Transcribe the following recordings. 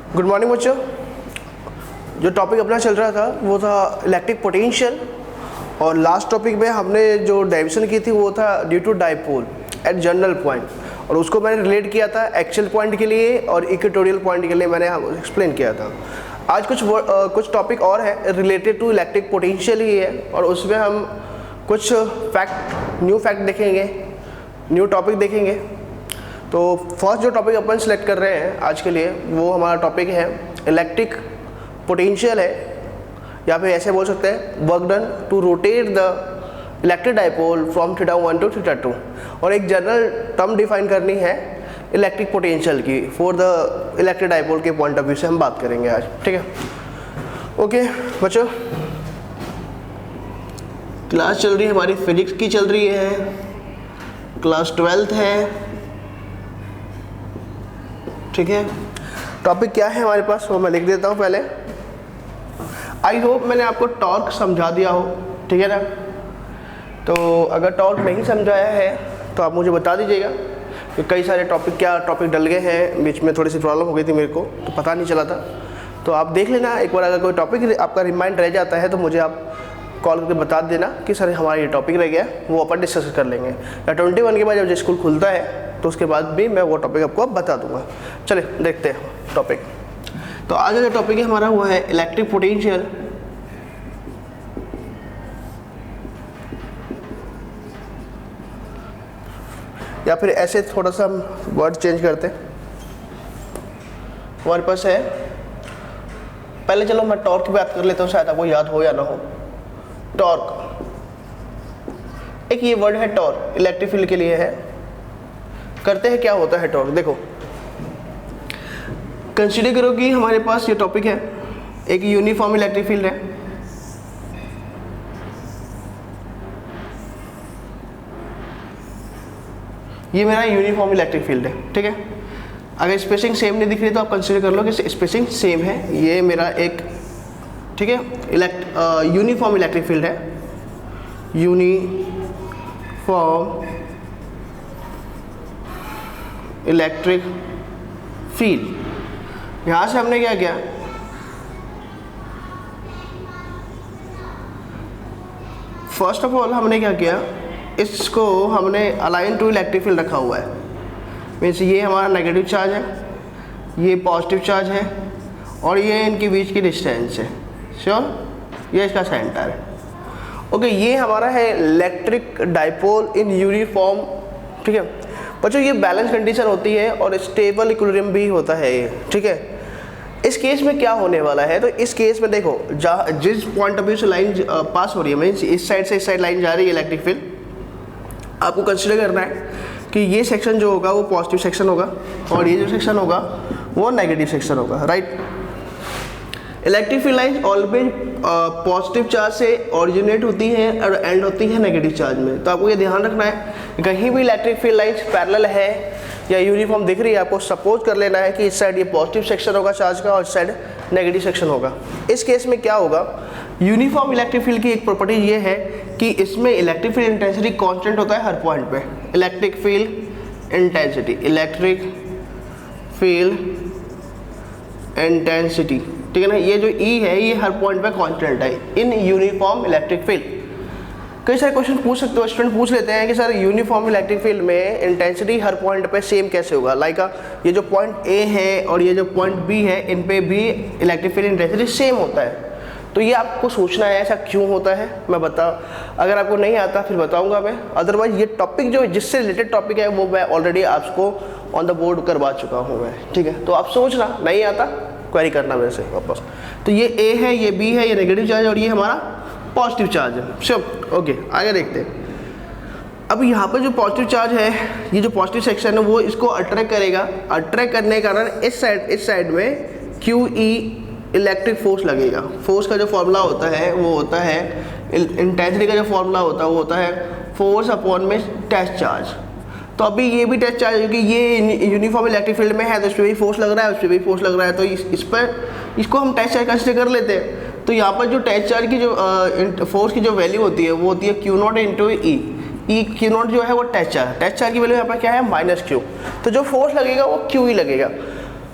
Good morning बच्चों। जो topic अपना चल रहा था वो था इलेक्ट्रिक पोटेंशियल, और लास्ट टॉपिक में हमने जो डेरिवेशन की थी वो था due to dipole at general point, और उसको मैंने रिलेट किया था एक्चुअल पॉइंट के लिए और इक्वेटोरियल पॉइंट के लिए मैंने एक्सप्लेन किया था। आज कुछ टॉपिक और है रिलेटेड टू इलेक्ट्रिक पोटेंशियल ही है, और उसमें हम कुछ न्यू फैक्ट देखेंगे, न्यू टॉपिक देखेंगे। तो फर्स्ट जो टॉपिक अपन सेलेक्ट कर रहे हैं आज के लिए वो हमारा टॉपिक है इलेक्ट्रिक पोटेंशियल है, या फिर ऐसे बोल सकते हैं work done to rotate the electric dipole from θ1 to θ2। और एक जनरल टर्म डिफाइन करनी है इलेक्ट्रिक पोटेंशियल की फॉर द इलेक्ट्रिक डाइपोल के पॉइंट ऑफ व्यू से हम बात करेंगे आज, ठीक है। ओके बच्चों, क्लास चल रही है हमारी फिजिक्स की, चल रही है, क्लास 12th है, ठीक है। टॉपिक क्या है हमारे पास वो मैं लिख देता हूँ पहले। आई होप मैंने आपको टॉर्क समझा दिया हो, ठीक है ना। तो अगर टॉर्क नहीं समझाया है तो आप मुझे बता दीजिएगा, कि कई सारे टॉपिक डल गए हैं, बीच में थोड़ी सी प्रॉब्लम हो गई थी मेरे को, तो पता नहीं चला था। तो आप देख लेना एक बार, अगर कोई टॉपिक आपका रिमाइंड रह जाता है तो मुझे आप कॉल करके बता देना कि सर हमारा ये टॉपिक रह गया, वो अपन डिस्कस कर लेंगे। या 21 के बाद जब स्कूल खुलता है तो उसके बाद भी मैं वो टॉपिक आपको बता दूंगा। चलिए देखते हैं टॉपिक। तो आज का जो टॉपिक है हमारा वो है इलेक्ट्रिक पोटेंशियल। या फिर ऐसे थोड़ा सा हम वर्ड चेंज करते हैं, हमारे पास है, पहले चलो मैं टॉर्क की बात कर लेता हूँ, शायद आपको याद हो या ना हो। टॉर्क, एक ये वर्ड है टॉर्क, इलेक्ट्रिक फील्ड के लिए है। करते हैं क्या होता है टॉर्क, देखो कंसीडर करो कि हमारे पास ये टॉपिक है, एक यूनिफॉर्म इलेक्ट्रिक फील्ड है, ये मेरा यूनिफॉर्म इलेक्ट्रिक फील्ड है, ठीक है। अगर स्पेसिंग सेम नहीं दिख रही तो आप कंसीडर कर लो कि स्पेसिंग सेम है, ये मेरा एक, ठीक है, यूनिफॉर्म इलेक्ट्रिक फील्ड है, यूनिफॉर्म इलेक्ट्रिक फील्ड। यहां से हमने क्या किया, फर्स्ट ऑफ ऑल हमने क्या किया, इसको हमने अलाइन टू इलेक्ट्रिक फील्ड रखा हुआ है। मीन्स ये हमारा नेगेटिव चार्ज है, ये पॉजिटिव चार्ज है, और ये इनके बीच की डिस्टेंस है, श्योर, ये इसका सेंटर है। ओके, ये हमारा है इलेक्ट्रिक डाइपोल इन यूनिफॉर्म, ठीक है बच्चों। ये बैलेंस कंडीशन होती है और स्टेबल इक्विलिब्रियम भी होता है ये, ठीक है। इस केस में क्या होने वाला है, तो इस केस में देखो जिस पॉइंट ऑफ व्यू से लाइन पास हो रही है, मीन्स इस साइड से इस साइड लाइन जा रही है इलेक्ट्रिक फील्ड, आपको कंसिडर करना है कि ये सेक्शन जो होगा वो पॉजिटिव सेक्शन होगा, और ये जो सेक्शन होगा वो नेगेटिव सेक्शन होगा, right. Electric field line always positive charge से ओरिजिनेट होती है और एंड होती है नेगेटिव चार्ज में। तो आपको ये ध्यान रखना है, कहीं भी इलेक्ट्रिक फील्ड लाइन्स पैरेलल है या यूनिफॉर्म दिख रही है, आपको सपोज कर लेना है कि इस साइड ये पॉजिटिव सेक्शन होगा चार्ज का और इस साइड नेगेटिव सेक्शन होगा। इस केस में क्या होगा, यूनिफॉर्म इलेक्ट्रिक फील्ड की एक प्रॉपर्टी ये है कि इसमें इलेक्ट्रिक फील्ड इंटेंसिटी कांस्टेंट होता है हर पॉइंट पे। Electric field intensity, electric field intensity, ठीक है ना, ये जो E है ये हर पॉइंट पे कांस्टेंट है इन यूनिफॉर्म इलेक्ट्रिक फील्ड। कई सारे क्वेश्चन पूछ सकते हो, स्टूडेंट पूछ लेते हैं कि सर यूनिफॉर्म इलेक्ट्रिक फील्ड में इंटेंसिटी हर पॉइंट पे सेम कैसे होगा। लाइक ये जो पॉइंट A है और ये जो पॉइंट B है, इन पे भी इलेक्ट्रिक फील्ड इंटेंसिटी सेम होता है। तो ये आपको सोचना है ऐसा क्यों होता है, मैं अगर आपको नहीं आता फिर बताऊंगा मैं। अदरवाइज ये टॉपिक जो जिससे रिलेटेड टॉपिक है वो मैं ऑलरेडी आपको ऑन द बोर्ड करवा चुका हूँ मैं, ठीक है। तो आप सोचना, नहीं आता क्वेरी करना मेरे से वापस। तो ये A है, ये B है, ये नेगेटिव चार्ज और ये हमारा पॉजिटिव चार्ज है, श्योर। ओके, आगे देखते हैं। अब यहाँ पर जो पॉजिटिव चार्ज है, ये जो पॉजिटिव सेक्शन है वो इसको अट्रैक्ट करेगा। अट्रैक्ट करने के कारण इस साइड में QE इलेक्ट्रिक फोर्स लगेगा। फोर्स का जो फॉर्मूला होता है वो होता है, इंटेंसिटी का जो फॉर्मूला होता है वो होता है फोर्स अपॉन में टेस्ट चार्ज। तो अभी ये भी टेस्ट चार्ज, क्योंकि ये यूनिफॉर्म इलेक्ट्रिक फील्ड में है तो इस पर भी फोर्स लग रहा है, उस पर भी फोर्स लग रहा है, तो इस पर इसको हम टेस्ट चार्ज कंसिडर कर लेते हैं। तो यहाँ पर जो टेस्ट चार्ज की जो फोर्स की जो वैल्यू होती है वो होती है Q0 इंटू ई। Q0 जो है वो टेस्ट चार्ज की वैल्यू यहाँ पर क्या है -Q। तो जो फोर्स लगेगा वो Q ही लगेगा।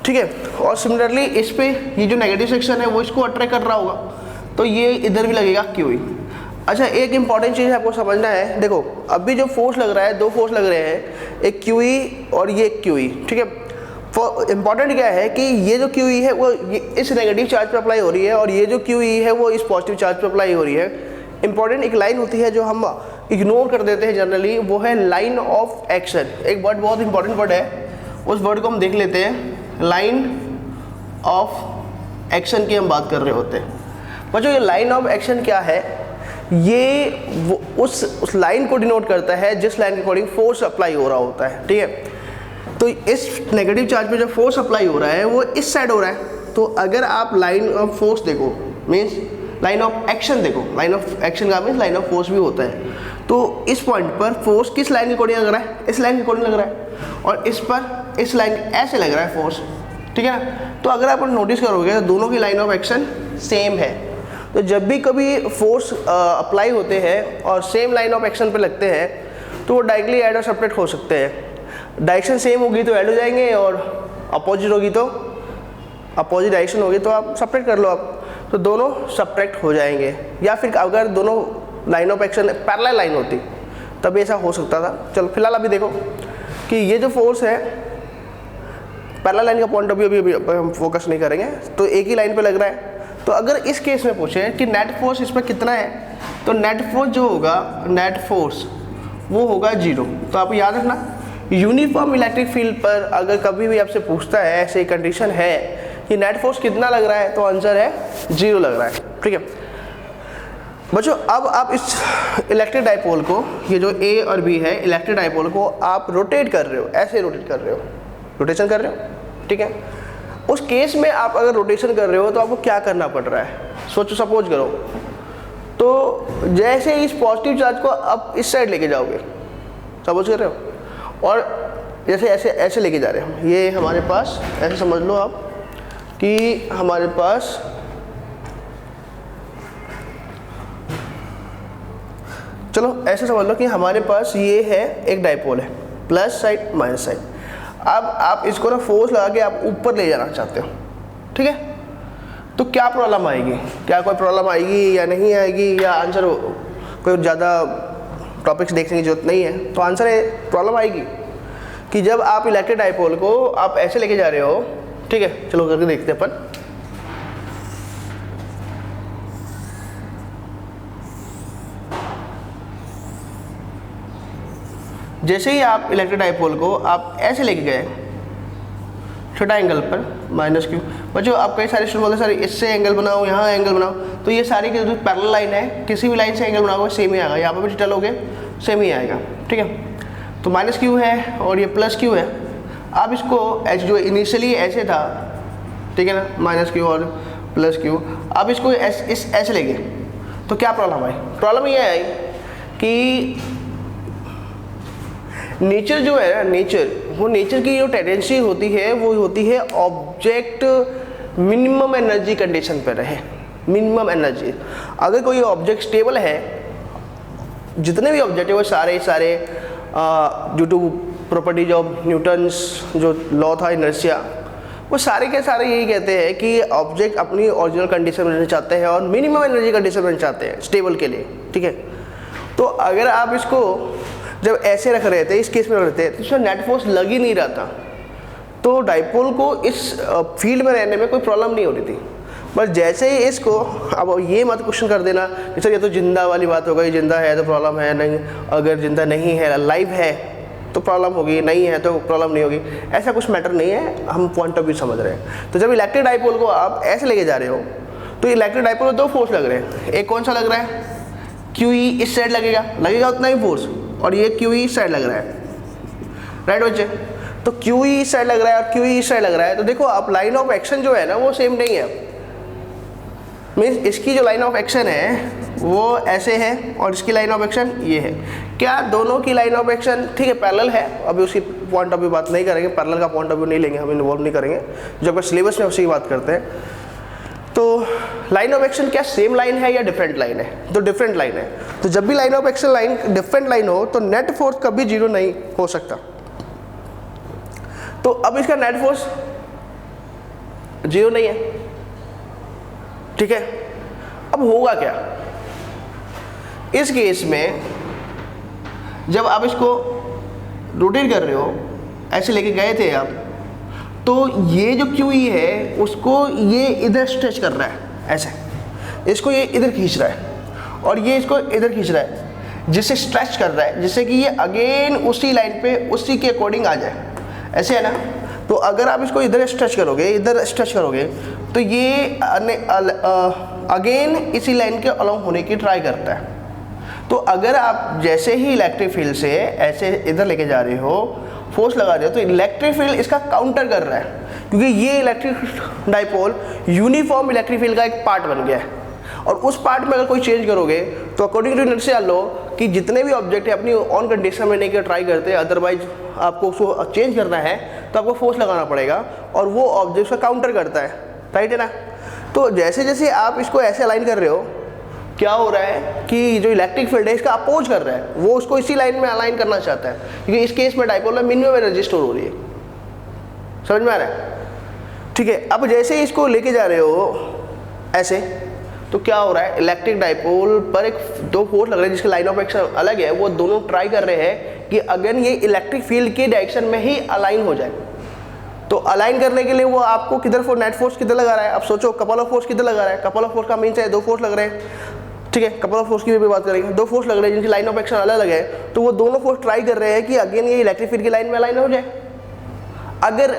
ठीक है। और सिमिलरली इस पे ये जो नेगेटिव सेक्शन है वो इसको अट्रैक्ट कर रहा होगा, तो ये इधर भी लगेगा QE। अच्छा, एक इंपॉर्टेंट चीज़ आपको समझना है, देखो अभी जो फोर्स लग रहा है, दो फोर्स लग रहे हैं, एक QE और ये QE, ठीक है। इंपॉर्टेंट क्या है कि ये जो QE है वो इस नेगेटिव चार्ज पे अप्लाई हो रही है और ये जो QE है वो इस पॉजिटिव चार्ज पे अप्लाई हो रही है। इंपॉर्टेंट एक लाइन होती है जो हम इग्नोर कर देते हैं जनरली, वो है लाइन ऑफ एक्शन। एक वर्ड बहुत इंपॉर्टेंट वर्ड है, उस वर्ड को हम देख लेते हैं। लाइन ऑफ एक्शन की हम बात कर रहे होते हैं बच्चों। ये लाइन ऑफ एक्शन क्या है, ये उस लाइन को डिनोट करता है जिस लाइन के अकॉर्डिंग फोर्स अप्लाई हो रहा होता है, ठीक है। तो इस नेगेटिव चार्ज पे जो फोर्स अप्लाई हो रहा है वो इस साइड हो रहा है। तो अगर आप लाइन ऑफ फोर्स देखो, मीन्स लाइन ऑफ एक्शन देखो, लाइन ऑफ एक्शन का मीन्स लाइन ऑफ फोर्स भी होता है। तो इस पॉइंट पर फोर्स किस लाइन के अकॉर्डिंग लग रहा है, इस लाइन के अकॉर्डिंग लग रहा है, और इस पर इस लाइन ऐसे लग रहा है फोर्स, ठीक है ना। तो अगर आप नोटिस करोगे तो दोनों की लाइन ऑफ एक्शन सेम है। तो जब भी कभी फोर्स अप्लाई होते हैं और सेम लाइन ऑफ एक्शन पे लगते हैं तो वो डायरेक्टली ऐड और सब्ट्रैक्ट हो सकते हैं। डायरेक्शन सेम होगी तो ऐड हो जाएंगे और अपोजिट होगी तो अपोजिट डायरेक्शन होगी तो आप सब्ट्रैक्ट कर लो आप, तो दोनों सब्ट्रैक्ट हो जाएंगे। या फिर अगर दोनों line of action parallel line होती तब ऐसा हो सकता था। चलो फिलहाल अभी देखो कि ये जो फोर्स है पैरेलल लाइन का पॉइंट ऑफ व्यू अभी हम फोकस नहीं करेंगे, तो एक ही लाइन पे लग रहा है। तो अगर इस केस में पूछे कि नेट फोर्स इस पर कितना है, तो नेट फोर्स जो होगा, नेट फोर्स वो होगा 0। तो आप याद रखना, यूनिफॉर्म इलेक्ट्रिक फील्ड पर अगर कभी भी आपसे पूछता है, ऐसी कंडीशन है कि नेट फोर्स कितना लग रहा है, तो आंसर है 0 लग रहा है, ठीक है बच्चों। अब आप इस इलेक्ट्रिक डाइपोल को, ये जो A और B है, इलेक्ट्रिक डाइपोल को आप रोटेट कर रहे हो, ऐसे रोटेट कर रहे हो, रोटेशन कर रहे हो, ठीक है। उस केस में आप अगर रोटेशन कर रहे हो तो आपको क्या करना पड़ रहा है, सोचो। सपोज करो तो जैसे इस पॉजिटिव चार्ज को आप इस साइड लेके जाओगे, सपोज कर रहे हो, और जैसे ऐसे ऐसे लेके जा रहे हो, ये हमारे पास ऐसे समझ लो आप कि हमारे पास चलो ऐसे समझ लो कि हमारे पास ये है एक डाइपोल है, प्लस साइड माइनस साइड। अब आप इसको ना फोर्स लगा के आप ऊपर ले जाना चाहते हो, ठीक है। तो क्या प्रॉब्लम आएगी, क्या कोई प्रॉब्लम आएगी या नहीं आएगी, या आंसर कोई ज़्यादा टॉपिक्स देखने की जरूरत नहीं है। तो आंसर है प्रॉब्लम आएगी कि जब आप इलेक्ट्रिक डाइपोल को आप ऐसे लेके जा रहे हो, ठीक है। चलो करके देखते हैं अपन। जैसे ही आप इलेक्ट्रिक डाइपोल को आप ऐसे लेके गए छोटा एंगल पर माइनस क्यू, बच्चों आप कई सारे स्टूडेंट बोलते हैं सर इससे एंगल बनाओ, यहाँ एंगल बनाओ, तो ये सारी की जो पैरेलल लाइन है, किसी भी लाइन से एंगल बनाओगे सेम ही आएगा। यहाँ पर भी चलोगे सेम ही आएगा, ठीक है। तो माइनस क्यू है और ये प्लस क्यू है। आप इसको जो इनिशियली ऐसे था, ठीक है ना, माइनस क्यू और प्लस क्यू, आप इसको ऐसे लेंगे तो क्या प्रॉब्लम आई? प्रॉब्लम ये आई कि नेचर जो है ना, नेचर की जो टेंडेंसी होती है वो होती है ऑब्जेक्ट मिनिमम एनर्जी कंडीशन पर रहे, मिनिमम एनर्जी। अगर कोई ऑब्जेक्ट स्टेबल है, जितने भी ऑब्जेक्ट है वो सारे due to properties of Newton's जो लॉ था इनर्शिया, वो सारे के सारे यही कहते हैं कि ऑब्जेक्ट अपनी ओरिजिनल कंडीशन में रहना चाहते हैं और मिनिमम एनर्जी कंडीशन में रहना चाहते हैं स्टेबल के लिए, ठीक है। तो अगर आप इसको जब ऐसे रख रहे थे, इस केस में रख रहे थे, तो इसमें नेट फोर्स लग ही नहीं रहा था, तो डाइपोल को इस फील्ड में रहने में कोई प्रॉब्लम नहीं हो रही थी। बस जैसे ही इसको, अब ये मत क्वेश्चन कर देना कि सर ये तो जिंदा वाली बात हो गई, जिंदा है तो प्रॉब्लम है, नहीं अगर जिंदा नहीं है, लाइव है तो प्रॉब्लम होगी, नहीं है तो प्रॉब्लम नहीं होगी, ऐसा कुछ मैटर नहीं है, हम पॉइंट ऑफ व्यू समझ रहे हैं। तो जब इलेक्ट्रिक डाइपोल को आप ऐसे लेके जा रहे हो तो इलेक्ट्रिक डाइपोल में दो फोर्स लग रहे हैं। एक कौन सा लग रहा है? QE इस साइड लगेगा उतना ही फोर्स, और ये QE इस साइड लग रहा है, राइट बच्चे। तो QE इस साइड लग रहा है और QE इस साइड लग रहा है, तो देखो आप लाइन ऑफ एक्शन जो है ना वो सेम नहीं है। मीन्स इसकी जो लाइन ऑफ एक्शन है वो ऐसे है और इसकी लाइन ऑफ एक्शन ये है। क्या दोनों की लाइन ऑफ एक्शन ठीक है पैरेलल है? अभी उसकी पॉइंट ऑफ व्यू बात नहीं करेंगे, पैरेलल का पॉइंट ऑफ व्यू नहीं लेंगे, हम इन्वॉल्व नहीं करेंगे, जब सिलेबस में उसी की बात करते हैं। तो लाइन ऑफ एक्शन क्या सेम लाइन है या डिफरेंट लाइन है? तो डिफरेंट लाइन है। तो जब भी line of action line different line हो तो नेट फोर्स कभी 0 नहीं हो सकता। तो अब इसका नेट फोर्स जीरो नहीं है, ठीक है। अब होगा क्या इस केस में, जब आप इसको रोटेट कर रहे हो, ऐसे लेके गए थे आप, तो ये जो QE है उसको ये इधर स्ट्रेच कर रहा है, ऐसे इसको ये इधर खींच रहा है और ये इसको इधर खींच रहा है, जिससे स्ट्रेच कर रहा है, जिससे कि ये अगेन उसी लाइन पे उसी के अकॉर्डिंग आ जाए, ऐसे है ना। तो अगर आप इसको इधर स्ट्रेच करोगे, इधर स्ट्रेच करोगे, तो ये अगेन इसी लाइन के अलॉन्ग होने की ट्राई करता है। तो अगर आप जैसे ही इलेक्ट्रिक फील्ड से ऐसे इधर लेके जा रहे हो, फोर्स लगा रहे हो, तो इलेक्ट्रिक फील्ड इसका काउंटर कर रहा है, क्योंकि ये electric dipole uniform electric field का एक पार्ट बन गया है। और उस पार्ट में अगर कोई चेंज करोगे तो अकॉर्डिंग टू इनर्शिया लॉ कि जितने भी ऑब्जेक्ट है अपनी ऑन कंडीशन में नहीं ट्राई करते, अदरवाइज आपको उसको चेंज करना है तो आपको फोर्स लगाना पड़ेगा, और वो ऑब्जेक्ट का काउंटर करता है, राइट है ना। तो जैसे जैसे आप इसको ऐसे अलाइन कर रहे हो, क्या हो रहा है कि जो इलेक्ट्रिक फील्ड है इसका अपोज कर रहा है, वो उसको इसी लाइन में अलाइन करना चाहता है, क्योंकि इस केस में डाइपोल में मिनिमम एनर्जी स्टोर हो रही है। समझ में आ रहा है, ठीक है। अब जैसे ही इसको लेके जा रहे हो ऐसे, तो क्या हो रहा है, इलेक्ट्रिक डाइपोल पर एक दो फोर्स लग रहे हैं जिसके लाइन ऑफ एक्शन अलग है, वो दोनों ट्राई कर रहे हैं कि अगेन ये इलेक्ट्रिक फील्ड के डायरेक्शन में ही अलाइन हो जाए। तो अलाइन करने के लिए वो आपको किधर नेट फोर्स किधर लगा रहा है, अब सोचो कपल ऑफ फोर्स किधर लगा रहा है। कपल ऑफ फोर्स का मीन्स है दो फोर्स लग रहे हैं, ठीक है। कपल ऑफ फोर्स की भी बात करेंगे, दो फोर्स लग रहे हैं जिनकी लाइन ऑफ एक्शन अलग अलग है, तो वो दोनों फोर्स ट्राई कर रहे हैं कि अगेन ये इलेक्ट्रिक फील्ड की लाइन में अलाइन हो जाए। अगर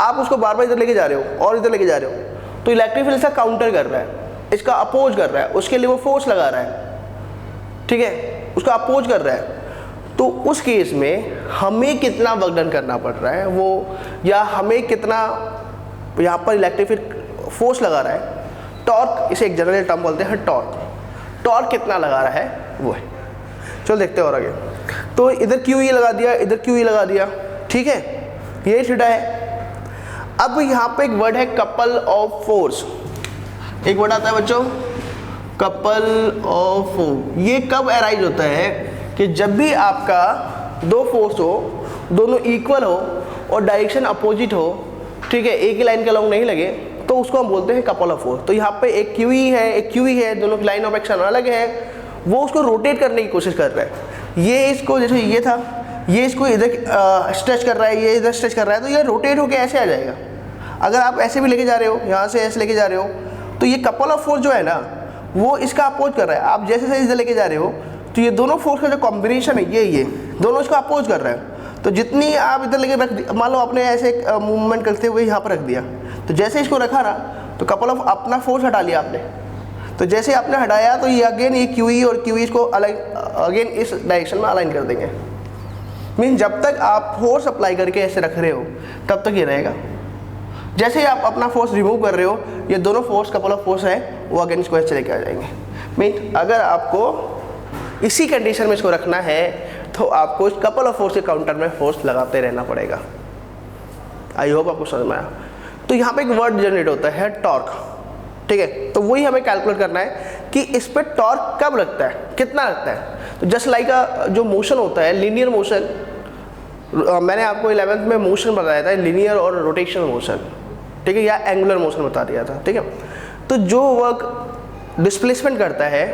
आप उसको बार बार इधर लेके जा रहे हो और इधर लेके जा रहे हो, तो इलेक्ट्रिक फील्ड इसका काउंटर कर रहा है, इसका अपोज कर रहा है, उसके लिए वो फोर्स लगा रहा है, ठीक है, उसका अपोज कर रहा है। तो उस केस में हमें कितना वर्क डन करना पड़ रहा है वो, या हमें कितना यहाँ पर इलेक्ट्रिक फील्ड फोर्स लगा रहा है, टॉर्क, इसे एक जनरल टर्म बोलते हैं टॉर्क, टॉर्क कितना लगा रहा है वो है। चलो देखते हैं और आगे। तो इधर QE लगा दिया, इधर QE लगा दिया, ठीक है, ये थीटा है। अब यहाँ पे एक वर्ड है कपल ऑफ फोर्स, एक वर्ड आता है बच्चों कपल ऑफ फोर्स। ये कब अराइज होता है कि जब भी आपका दो फोर्स हो, दोनों इक्वल हो और डायरेक्शन अपोजिट हो, ठीक है, एक ही लाइन के अलॉन्ग नहीं लगे, तो उसको हम बोलते हैं कपल ऑफ फोर्स। तो यहाँ पे एक QE है, एक QE है, दोनों की लाइन ऑफ एक्शन अलग है, वो उसको रोटेट करने की कोशिश कर रहा है। ये इसको जैसे ये था, ये इसको इधर स्ट्रेच कर रहा है, ये इधर स्ट्रेच कर रहा है, तो ये रोटेट होकर ऐसे आ जाएगा। अगर आप ऐसे भी लेके जा रहे हो, यहाँ से ऐसे लेके जा रहे हो, तो ये कपल ऑफ फोर्स जो है ना, वो इसका अपोज कर रहा है। आप जैसे जैसे इधर लेके जा रहे हो, तो ये दोनों फोर्स का जो कॉम्बिनेशन है, ये दोनों इसको अपोज कर रहा है। तो जितनी आप इधर लेके रख, मान लो आपने ऐसे मूवमेंट करते हुए यहाँ पर रख दिया, तो जैसे इसको रखा ना, तो कपल ऑफ अपना फोर्स हटा लिया आपने। तो जैसे आपने हटाया, तो ये अगेन ये QE और QE इसको अगेन इस डायरेक्शन में अलाइन कर देंगे। मीन जब तक आप फोर्स अप्लाई करके ऐसे रख रहे हो, तब तक ये रहेगा। जैसे ही आप अपना फोर्स रिमूव कर रहे हो, ये दोनों फोर्स कपल ऑफ फोर्स है, वो अगेन इसको ऐसे लेके आ जाएंगे। मीन अगर आपको इसी कंडीशन में इसको रखना है, तो आपको इस कपल ऑफ फोर्स के काउंटर में फोर्स लगाते रहना पड़ेगा। आई होप आपको समझ में आया। तो यहाँ पे एक वर्ड जनरेट होता है टॉर्क, ठीक है। तो वही हमें कैलकुलेट करना है कि इस पर टॉर्क कब लगता है, कितना लगता है। तो जस्ट लाइक जो मोशन होता है, लीनियर मोशन, मैंने आपको 11th में मोशन बताया था, लीनियर और रोटेशनल मोशन, ठीक है, या एंगुलर मोशन बता दिया था, ठीक है। तो जो वर्क डिस्प्लेसमेंट करता है,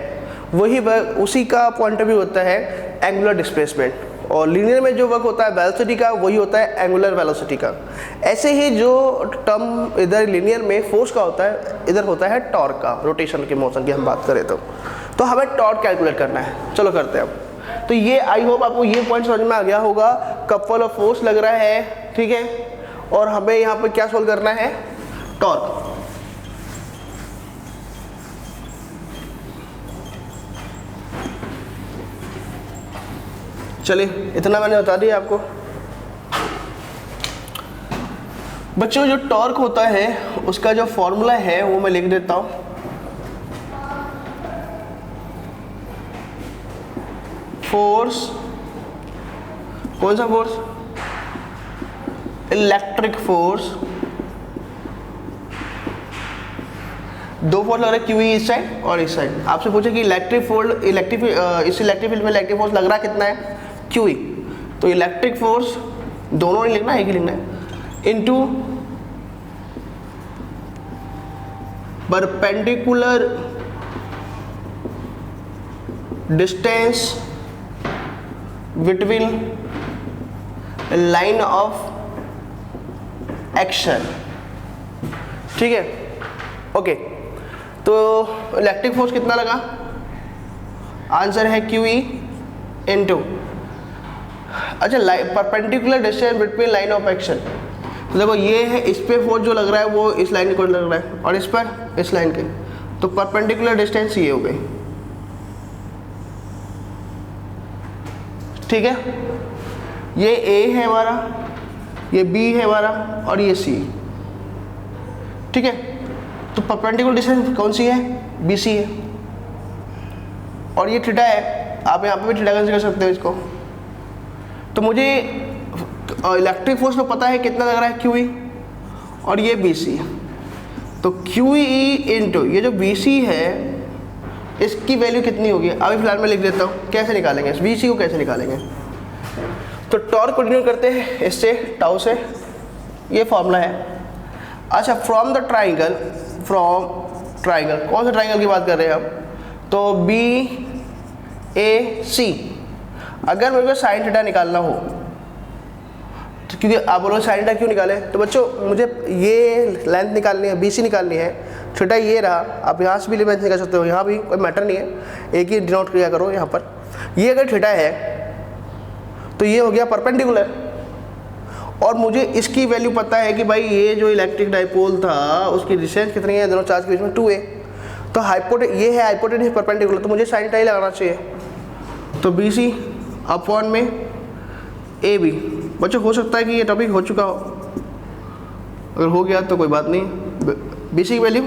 वही वर्क उसी का पॉइंट ऑफ व्यू होता है एंगुलर डिस्प्लेसमेंट, और लीनियर में जो वर्क होता है वेलोसिटी का, वही होता है एंगुलर वेलोसिटी का। ऐसे ही जो टर्म इधर लीनियर में फोर्स का होता है, इधर होता है टॉर्क का, रोटेशन के मोशन की हम बात करें तो हमें टॉर्क कैलकुलेट करना है। चलो करते हैं अब। तो ये आई होप आपको ये पॉइंट समझ में आ गया होगा। कपल ऑफ फोर्स लग रहा है, ठीक है, और हमें यहाँ पे क्या सोल्व करना है, टॉर्क। चलिए इतना मैंने बता दिया आपको। बच्चों जो टॉर्क होता है उसका जो फॉर्मूला है वो मैं लिख देता हूं। फोर्स, कौन सा फोर्स, इलेक्ट्रिक फोर्स, दो फोर्स लग रहे हैं, QE इस साइड और इस साइड। आपसे पूछे कि इलेक्ट्रिक फील्ड, इस इलेक्ट्रिक फील्ड में इलेक्ट्रिक फोर्स लग रहा कितना है, QE। तो इलेक्ट्रिक फोर्स दोनों नहीं लिखना, एक ही लिखना है, into perpendicular distance between line of action. ठीक है, ओके। तो इलेक्ट्रिक फोर्स कितना लगा? आंसर है QE इनटू, अच्छा, perpendicular distance between line of action. तो देखो ये है, इस पे फोर्स जो लग रहा है वो इस लाइन को लग रहा है, और इस पर इस लाइन के, तो परपेंडिकुलर डिस्टेंस ये हो गई। ठीक है, ये A है हमारा, ये B है हमारा, और ये C। ठीक है, तो परपेंडिकुलर डिस्टेंस कौन सी है? BC है, और ये थीटा है, आप यहाँ पे भी थीटा कंसीडर कर सकते हो इसको। तो मुझे इलेक्ट्रिक फोर्स में पता है कितना लग रहा है QE, और ये BC। तो QE इनटू ये जो BC है इसकी वैल्यू कितनी होगी? अभी फिलहाल मैं लिख देता हूँ, कैसे निकालेंगे इस BC को, कैसे निकालेंगे। तो टॉर्क कंटिन्यू करते हैं इससे, टाउ से, ये फॉर्मूला है। अच्छा, from the triangle, from triangle, कौन सा ट्राइंगल की बात कर रहे हैं हम? तो BAC, अगर मेरे को साइन थीटा निकालना हो, तो क्योंकि आप बोलो साइन थीटा क्यों निकाले, तो बच्चों मुझे ये लेंथ निकालनी है, BC निकालनी है, थीटा ये रहा, आप यहाँ से भी लेंथ निकाल सकते हो, यहाँ भी कोई मैटर नहीं है, एक ही डिनोट किया करो यहाँ पर। ये अगर थीटा है तो ये हो गया परपेंडिकुलर, और मुझे इसकी वैल्यू पता है कि भाई ये जो इलेक्ट्रिक डाइपोल था उसकी डिस्टेंस कितनी है दोनों चार्ज के बीच में? 2a। तो ये है हाइपोटेन्यूस परपेंडिकुलर, तो मुझे साइन थीटा ही लगाना चाहिए। तो BC अपॉन में AB। बच्चों हो सकता है कि ये टॉपिक हो चुका हो, अगर हो गया तो कोई बात नहीं। BC की वैल्यू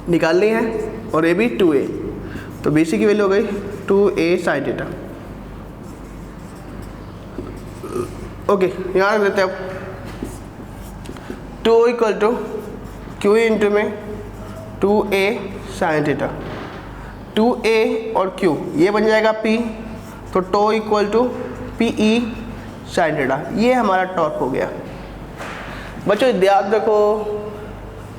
निकालनी है, और AB 2a, तो BC की वैल्यू हो गई 2a साइन थीटा। ओके, यहाँ रख देते हैं अब 2 इक्वल टू QE इंटू में 2a साइन थीटा। 2a और Q ये बन जाएगा P, तो tau equal to PE sine theta. ये हमारा टॉर्क हो गया। बच्चों ध्यान रखो,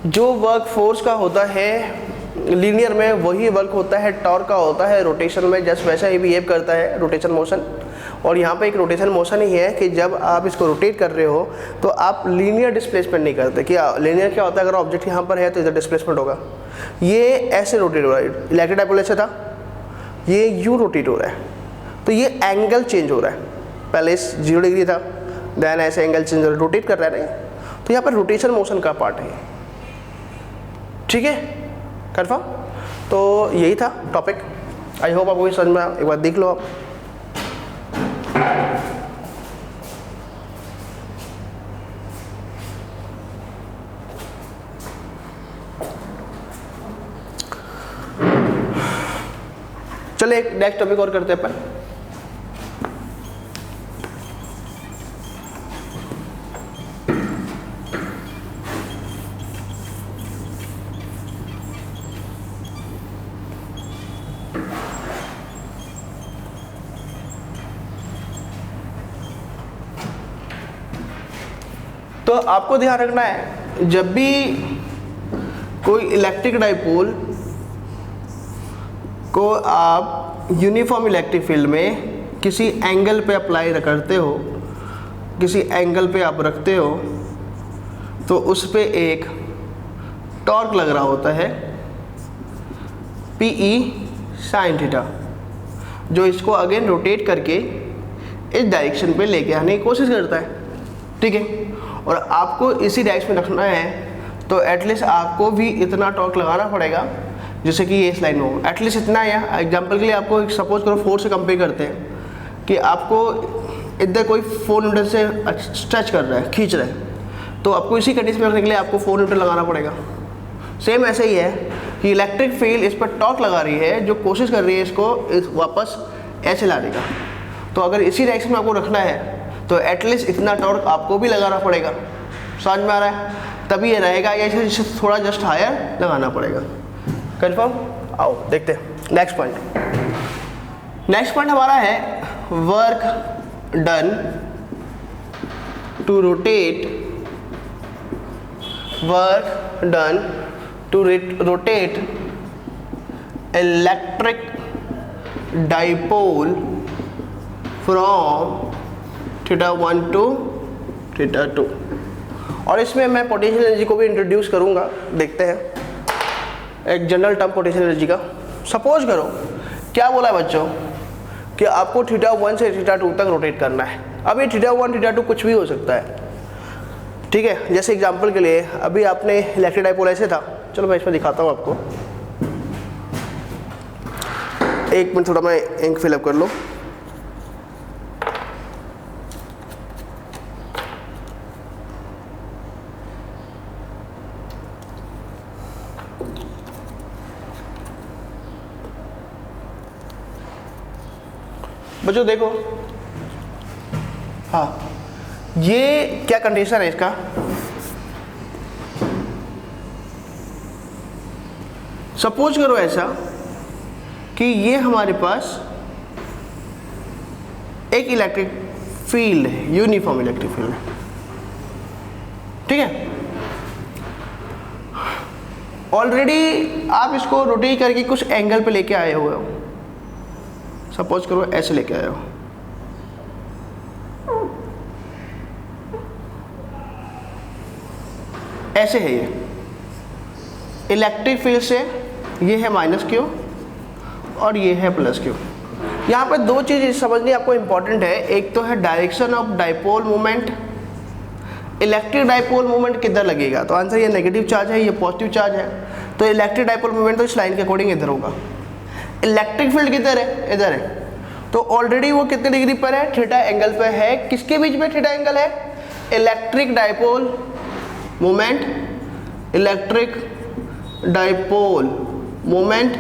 जो वर्क फोर्स का होता है लीनियर में वही वर्क होता है टॉर्क का होता है रोटेशन में, जस्ट वैसा ही बिहेव करता है रोटेशन मोशन। और यहाँ पे एक रोटेशन मोशन ही है कि जब आप इसको रोटेट कर रहे हो तो आप लीनियर डिस्प्लेसमेंट नहीं करते। कि लीनियर क्या होता है? अगर ऑब्जेक्ट यहाँ पर है तो इधर डिस्प्लेसमेंट होगा, ये ऐसे रोटेट हो रहा है। इलेक्ट्रिक डाइपोल ऐसे था, ये यूँ रोटेट हो रहा है, तो ये एंगल चेंज हो रहा है। पहले 0 डिग्री था, देन ऐसे एंगल चेंज हो रहा है, रोटेट कर रहा है ना, तो यहाँ पर रोटेशन मोशन का पार्ट है। ठीक है, कन्फर्म? तो यही था टॉपिक। आई होप आपको समझ में आया, एक बार देख लो आप। चलो एक नेक्स्ट टॉपिक और करते हैं अपन। तो आपको ध्यान रखना है, जब भी कोई इलेक्ट्रिक डाइपोल को आप यूनिफॉर्म इलेक्ट्रिक फील्ड में किसी एंगल पे अप्लाई करते हो, किसी एंगल पे आप रखते हो, तो उस पे एक टॉर्क लग रहा होता है PE साइन थीटा, जो इसको अगेन रोटेट करके इस डायरेक्शन पे लेके आने की कोशिश करता है। ठीक है, और आपको इसी डायरेक्शन में रखना है, तो एटलीस्ट आपको भी इतना टॉर्क लगाना पड़ेगा जैसे कि ये इस लाइन में हो, एटलीस्ट इतना है। एग्जांपल के लिए आपको सपोज करो 4 से कंपेयर करते हैं कि आपको इधर कोई 4 न्यूटन से स्ट्रेच कर रहा है, खींच रहा है, तो आपको इसी कंडीशन में रखने के लिए आपको 4 न्यूटन लगाना पड़ेगा। सेम ऐसे ही है कि इलेक्ट्रिक फील्ड इस पर टॉर्क लगा रही है, जो कोशिश कर रही है इसको वापस ऐसे लाने का। तो अगर इसी डायरेक्शन में आपको रखना है तो एटलीस्ट इतना टॉर्क आपको भी लगाना पड़ेगा। समझ में आ रहा है? तभी ये रहेगा, या इसे थोड़ा जस्ट हायर लगाना पड़ेगा। कन्फर्म? आओ देखते हैं नेक्स्ट पॉइंट। नेक्स्ट पॉइंट हमारा है work done to rotate, work done to rotate electric dipole from θ1 to θ2। और इसमें मैं पोटेंशियल एनर्जी को भी इंट्रोड्यूस करूंगा, देखते हैं एक जनरल टर्म पोटेंशियल एनर्जी का। सपोज करो क्या बोला है बच्चों कि आपको θ1 से θ2 तक रोटेट करना है। अब ये θ1 θ2 कुछ भी हो सकता है, ठीक है। जैसे एग्जांपल के लिए अभी आपने इलेक्ट्रिक डाइपोल ऐसे था, चलो मैं इसमें दिखाता हूँ आपको। एक मिनट थोड़ा मैं इंक फिलअप कर लूँ। बच्चों देखो, हाँ ये क्या कंडीशन है इसका, सपोज करो ऐसा कि ये हमारे पास एक इलेक्ट्रिक फील्ड है, यूनिफॉर्म इलेक्ट्रिक फील्ड है, ठीक है। ऑलरेडी आप इसको रोटेट करके कुछ एंगल पे लेके आए हुए हो, सपोज करो ऐसे लेके आए हो, ऐसे है ये इलेक्ट्रिक फील्ड से, ये है माइनस क्यू और ये है प्लस क्यू। यहाँ पे दो चीज़ समझनी आपको इंपॉर्टेंट है, एक तो है direction of dipole moment. Electric dipole moment किधर लगेगा, तो आंसर ये नेगेटिव चार्ज है, ये पॉजिटिव चार्ज है, तो इलेक्ट्रिक डाइपोल मोमेंट तो इस लाइन के अकॉर्डिंग इधर होगा। इलेक्ट्रिक फील्ड किधर है, इधर है, तो ऑलरेडी वो कितने डिग्री पर है, थीटा एंगल पर है। किसके बीच में थीटा एंगल है, electric dipole moment, electric dipole moment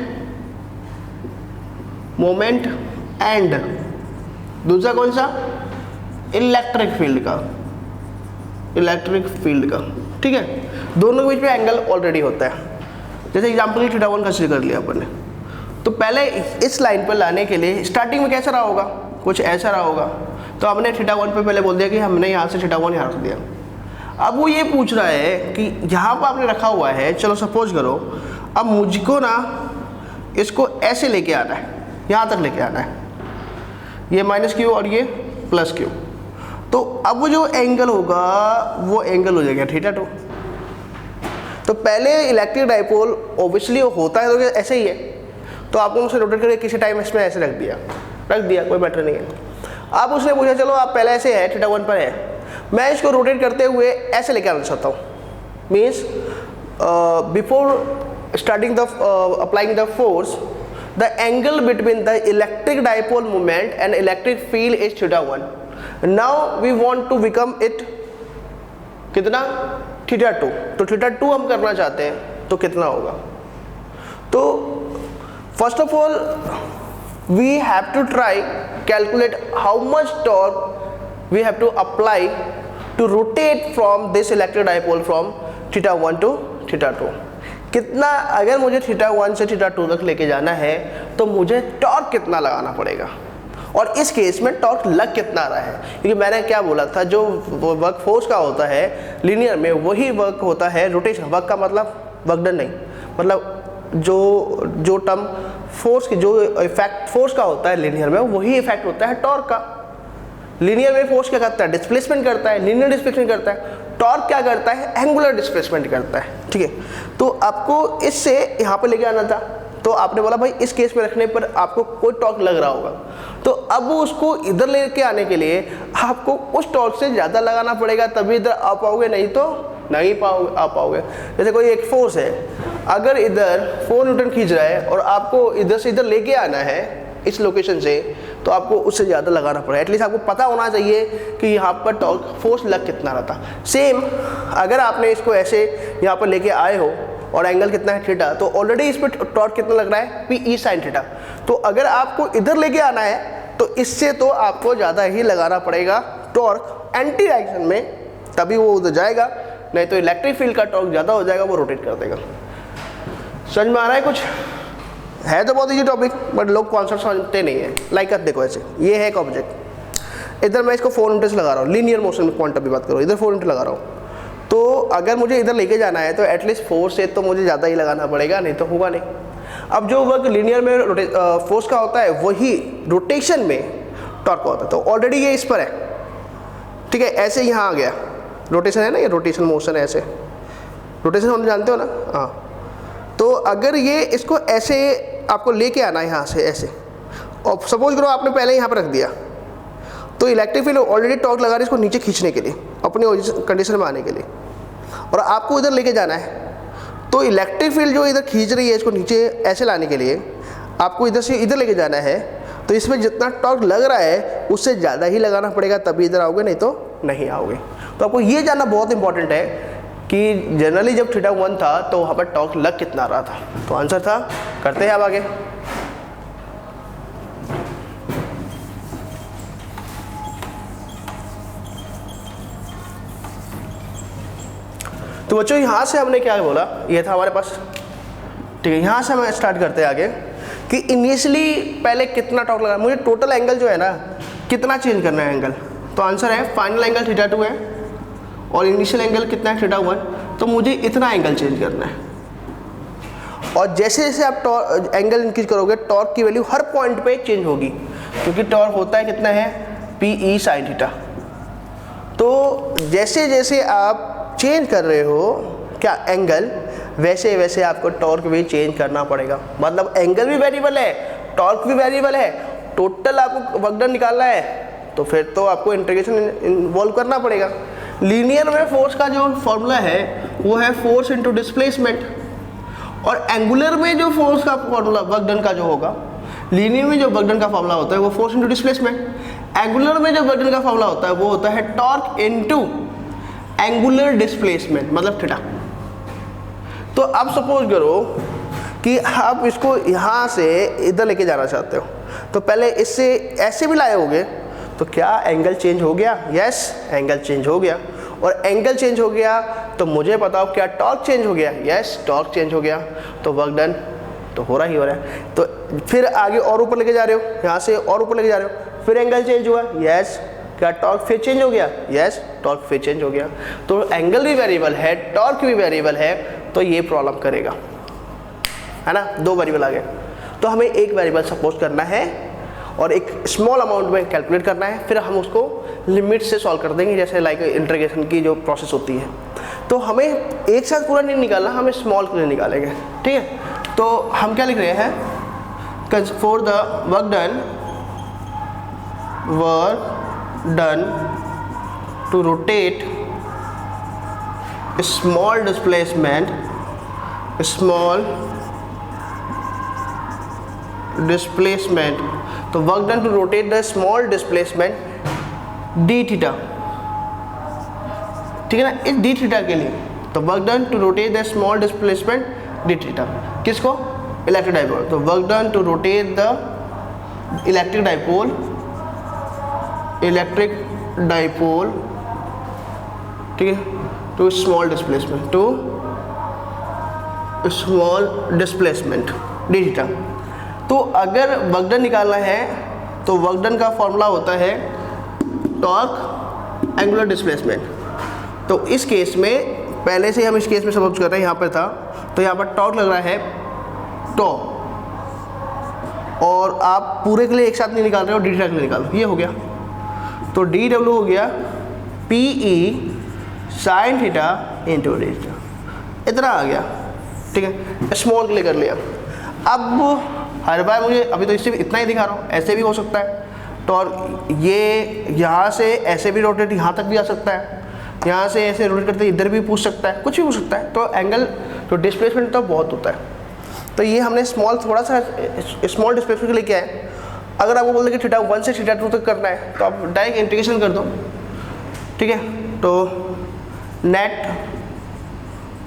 and दूसरा कौन सा, इलेक्ट्रिक फील्ड का, ठीक है। दोनों के बीच में एंगल ऑलरेडी होता है। जैसे एग्जांपल की θ1 कंसीडर कर लिया अपन ने, तो पहले इस लाइन पर लाने के लिए स्टार्टिंग में कैसा रहा होगा, कुछ ऐसा रहा होगा, तो हमने θ1 पे पहले बोल दिया कि हमने यहाँ से θ1 यहाँ रख दिया। अब वो ये पूछ रहा है कि यहाँ पर आपने रखा हुआ है, चलो सपोज करो अब मुझको ना इसको ऐसे लेके आना है, यहाँ तक लेके आना है, ये माइनस क्यू और ये प्लस क्यू, तो अब वो जो एंगल होगा वो एंगल हो जाएगा θ2। तो पहले इलेक्ट्रिक डाइपोल ऑब्वियसली होता है तो ऐसे ही है, तो आपको उसे रोटेट करके किसी टाइम इसमें ऐसे रख दिया, कोई मैटर नहीं है। अब उसने पूछा चलो आप पहले ऐसे है, θ1 पर है, मैं इसको रोटेट करते हुए ऐसे लेके आना चाहता हूँ। Means before starting the applying the force, the angle between the electric dipole moment and electric field is θ1। Now we want to become it कितना, θ2। तो θ2 हम करना चाहते हैं तो कितना होगा, तो first of all we have to try calculate how much torque we have to apply to rotate from this electric dipole from θ1 to θ2। कितना, अगर मुझे θ1 से θ2 तक लेके जाना है तो मुझे टॉर्क कितना लगाना पड़ेगा, और इस केस में टॉर्क लग कितना आ रहा है, क्योंकि मैंने क्या बोला था, जो वर्क फोर्स का होता है लीनियर में वही वर्क होता है रोटेशन। वर्क का मतलब वर्क डन नहीं, मतलब जो टर्म फोर्स की, जो इफेक्ट फोर्स का होता है लीनियर में वही इफेक्ट होता है टॉर्क का। लीनियर में फोर्स क्या करता है, डिस्प्लेसमेंट करता है, लीनियर डिस्प्लेसमेंट करता है। टॉर्क क्या करता है, एंगुलर डिस्प्लेसमेंट करता है, ठीक है। तो आपको इससे यहाँ पे लेके आना था, तो आपने बोला भाई इस केस में रखने पर आपको कोई टॉर्क लग रहा होगा, तो अब उसको इधर लेके आने के लिए आपको उस टॉर्क से ज़्यादा लगाना पड़ेगा, तभी इधर आ पाओगे, नहीं तो नहीं आ पाओगे। जैसे कोई एक फोर्स है, अगर इधर 4 न्यूटन खींच रहा है और आपको इधर से इधर लेके आना है इस लोकेशन से, तो आपको उससे ज़्यादा लगाना पड़ेगा। एटलीस्ट आपको पता होना चाहिए कि यहाँ पर टॉर्क फोर्स लग कितना रहता। सेम अगर आपने इसको ऐसे यहाँ पर लेके आए हो और एंगल कितना है थीटा, तो ऑलरेडी इस पर टॉर्क कितना लग रहा है, पी ई साइन थीटा। तो अगर आपको इधर लेके आना है तो इससे तो आपको ज़्यादा ही लगाना पड़ेगा टॉर्क एंटी डायरेक्शन में, तभी वो उधर जाएगा, नहीं तो इलेक्ट्रिक फील्ड का टॉर्क ज़्यादा हो जाएगा, वो रोटेट कर देगा। समझ में आ रहा है कुछ? है तो बहुत ईजी टॉपिक, बट लोग कॉन्सेप्ट समझते नहीं है। लाइक अब देखो ऐसे, ये है एक ऑब्जेक्ट, इधर मैं इसको 4 न्यूटन से लगा रहा हूँ, लीनियर मोशन में क्वांटम की बात करो, इधर 4 न्यूटन लगा रहा हूँ, तो अगर मुझे इधर लेके जाना है तो एटलीस्ट फोर्स से तो मुझे ज़्यादा ही लगाना पड़ेगा, नहीं तो होगा नहीं। अब जो वर्क लीनियर में फोर्स का होता है वही रोटेशन में टॉर्क का होता है। तो ऑलरेडी ये इस पर है, ठीक है, ऐसे यहाँ आ गया, रोटेशन है ना, ये रोटेशन मोशन है, ऐसे रोटेशन हम जानते हो ना, हाँ। तो अगर ये इसको ऐसे आपको लेके आना है यहाँ से ऐसे, और सपोज करो आपने पहले यहाँ पर रख दिया, तो इलेक्ट्रिक फील्ड ऑलरेडी टॉर्क लगा रही है इसको नीचे खींचने के लिए, अपने कंडीशन में आने के लिए, और आपको इधर लेके जाना है। तो इलेक्ट्रिक फील्ड जो इधर खींच रही है इसको नीचे ऐसे लाने के लिए, आपको इधर से इधर लेके जाना है, तो इसमें जितना टॉर्क लग रहा है उससे ज़्यादा ही लगाना पड़ेगा, तभी इधर आओगे, नहीं तो नहीं आओगे। तो आपको ये जानना बहुत इंपॉर्टेंट है कि जनरली जब θ1 था तो वहाँ पर टॉर्क लग कितना रहा था। तो आंसर था, करते हैं अब आगे। तो बच्चों यहाँ से हमने क्या बोला, ये था हमारे पास, ठीक है। यहाँ से हम स्टार्ट करते हैं आगे कि इनिशियली पहले कितना टॉर्क लगा, मुझे टोटल एंगल जो है ना कितना चेंज करना है एंगल। तो आंसर है फाइनल एंगल θ2 है और इनिशियल एंगल कितना है θ1, तो मुझे इतना एंगल चेंज करना है। और जैसे जैसे आप एंगल इंक्रीज करोगे टॉर्क की वैल्यू हर पॉइंट पे चेंज होगी, क्योंकि टॉर्क होता है कितना है, PE sin θ। तो जैसे जैसे आप चेंज कर रहे हो क्या एंगल, वैसे वैसे आपको टॉर्क भी चेंज करना पड़ेगा। मतलब एंगल भी वेरिएबल है, टॉर्क भी वेरिएबल है, टोटल आपको वर्क डन निकालना है, तो फिर तो आपको इंटीग्रेशन इन्वॉल्व करना पड़ेगा। लीनियर में फोर्स का जो फॉर्मूला है वो है फोर्स इनटू डिस्प्लेसमेंट, और एंगुलर में जो फोर्स का फॉर्मूला वर्क डन का जो होगा, लीनियर में जो वर्क डन का फॉर्मूला होता है वो फोर्स इनटू डिस्प्लेसमेंट, एंगुलर में जो वर्क डन का फॉर्मूला होता है वो होता है टॉर्क इनटू एंगुलर डिस्प्लेसमेंट, मतलब थीटा। तो अब सपोज करो कि आप इसको यहाँ से इधर लेके जाना चाहते हो, तो पहले इससे ऐसे भी लाए होगे, तो क्या एंगल चेंज हो गया? यस, एंगल चेंज हो गया। और एंगल चेंज हो गया तो मुझे बताओ क्या टॉर्क चेंज हो गया? यस, टॉर्क चेंज हो गया। तो वर्क डन तो हो रहा है। तो फिर आगे और ऊपर लेके जा रहे हो, यहाँ से और ऊपर लेके जा रहे हो, फिर एंगल चेंज हुआ, यस। क्या टॉर्क फिर चेंज हो गया? यस, टॉर्क फिर चेंज हो गया। तो एंगल भी वेरिएबल है, टॉर्क भी वेरिएबल है, तो ये प्रॉब्लम करेगा, है ना। दो वेरिएबल आ गए, तो हमें एक वेरिएबल सपोज करना है और एक स्मॉल अमाउंट में कैलकुलेट करना है, फिर हम उसको लिमिट से सॉल्व कर देंगे, जैसे लाइक इंटीग्रेशन की जो प्रोसेस होती है। तो हमें एक साथ पूरा नहीं निकालना, हमें स्मॉल के लिए निकालेंगे, ठीक है। तो हम क्या लिख रहे हैं, for the work done to rotate a small displacement तो work done to rotate the small displacement d theta, ठीक है ना, इस d theta के लिए। तो work done to rotate the small displacement d theta, किसको? Electric dipole. तो work done to rotate the electric dipole, ठीक है, to small displacement d theta. तो अगर वर्क डन निकालना है तो वर्क डन का फॉर्मूला होता है टॉर्क एंगुलर डिस्प्लेसमेंट। तो इस केस में पहले से हम इस केस में सपोज कर रहे हैं, यहाँ पर था, तो यहाँ पर टॉर्क लग रहा है टॉ, और आप पूरे के लिए एक साथ नहीं निकाल रहे हो, डी थीटा के लिए निकालो, ये हो गया। तो डी डब्ल्यू हो गया PE sine theta into D theta, इतना आ गया, ठीक है। स्मॉल के लिए कर लिया। अब हर बार मुझे अभी तो इससे भी इतना ही दिखा रहा हूँ, ऐसे भी हो सकता है, तो और ये यहाँ से ऐसे भी रोटेट यहाँ तक भी आ सकता है, यहाँ से ऐसे रोटेट करते इधर भी पूछ सकता है, कुछ भी पूछ सकता है। तो एंगल तो डिस्प्लेसमेंट तो बहुत होता है। तो ये हमने स्मॉल थोड़ा सा स्मॉल डिस्प्लेसमेंट के लिए किया है। अगर आपको बोलते कि θ1 से θ2 तक करना है तो आप डायरेक्ट इंटीग्रेशन कर दो, ठीक है। तो net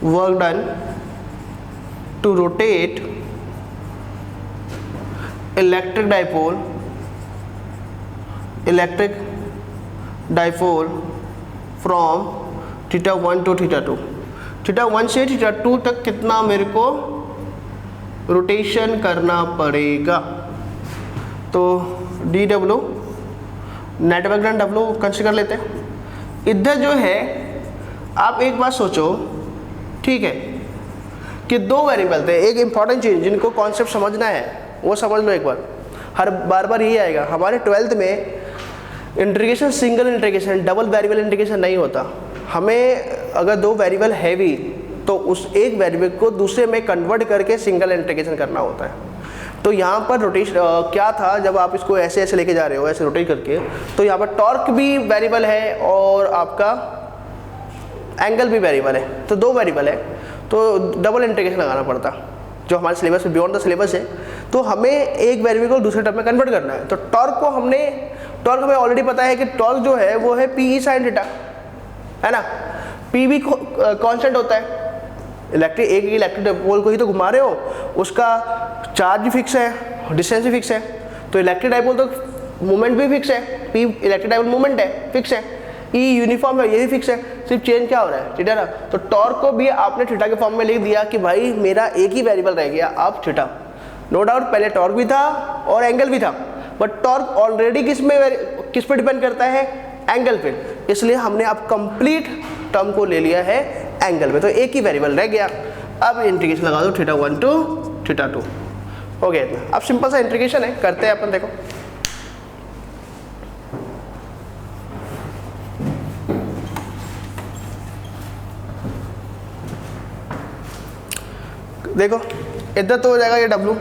work done to rotate electric dipole from θ1 to θ2, θ1 से θ2 तक कितना मेरे को रोटेशन करना पड़ेगा। तो D W net work done W consider कर लेते हैं। इधर जो है आप एक बात सोचो, ठीक है, कि दो वेरिएबल थे, एक इंपॉर्टेंट चीज़ जिनको कॉन्सेप्ट समझना है वो समझ लो एक बार, हर बार यही आएगा हमारे 12th में, integration single integration, double variable integration नहीं होता। हमें अगर दो वेरिएबल है भी तो उस एक वेरिएबल को दूसरे में कन्वर्ट करके सिंगल इंटीग्रेशन करना होता है। तो यहाँ पर रोटेशन क्या था, जब आप इसको ऐसे ऐसे लेके जा रहे हो ऐसे रोटेट करके, तो यहाँ पर टॉर्क भी वेरिएबल है और आपका एंगल भी वेरिएबल है, तो दो वेरिएबल है, तो डबल इंटीग्रेशन लगाना पड़ता जो हमारे सिलेबस में बियॉन्ड द सिलेबस है। तो हमें एक वेरिएबल को दूसरे टर्म में कन्वर्ट करना है। तो टॉर्क हमें ऑलरेडी पता है कि टॉर्क जो है वो है पी ई साइन थीटा, है ना। पी भी कांस्टेंट होता है, एक इलेक्ट्रिक डाइपोल को ही तो घुमा रहे हो, उसका चार्ज भी फिक्स है, डिस्टेंस भी फिक्स है। तो इलेक्ट्रिक डाइपोल तो मूवमेंट भी फिक्स है, पी इलेक्ट्रिक डाइपोल मूवमेंट है, फिक्स है, ई यूनिफॉर्म है, ये भी फिक्स है, सिर्फ चेंज क्या हो रहा है, थीटा ना। तो टॉर्क को भी आपने थीटा के फॉर्म में लिख दिया कि भाई मेरा एक ही वेरिएबल रह गया अब थीटा। नो डाउट पहले टॉर्क भी था और एंगल भी था, बट टॉर्क ऑलरेडी किस पे डिपेंड करता है, एंगल पे, इसलिए हमने अब कंप्लीट टर्म को ले लिया है एंगल पे, तो एक ही वेरिएबल रह गया। अब इंटीग्रेशन लगा दो थीटा 1 टू थीटा 2, हो गया इतना। अब सिंपल सा इंटीग्रेशन है, करते हैं अपन। देखो देखो इधर तो हो जाएगा ये W,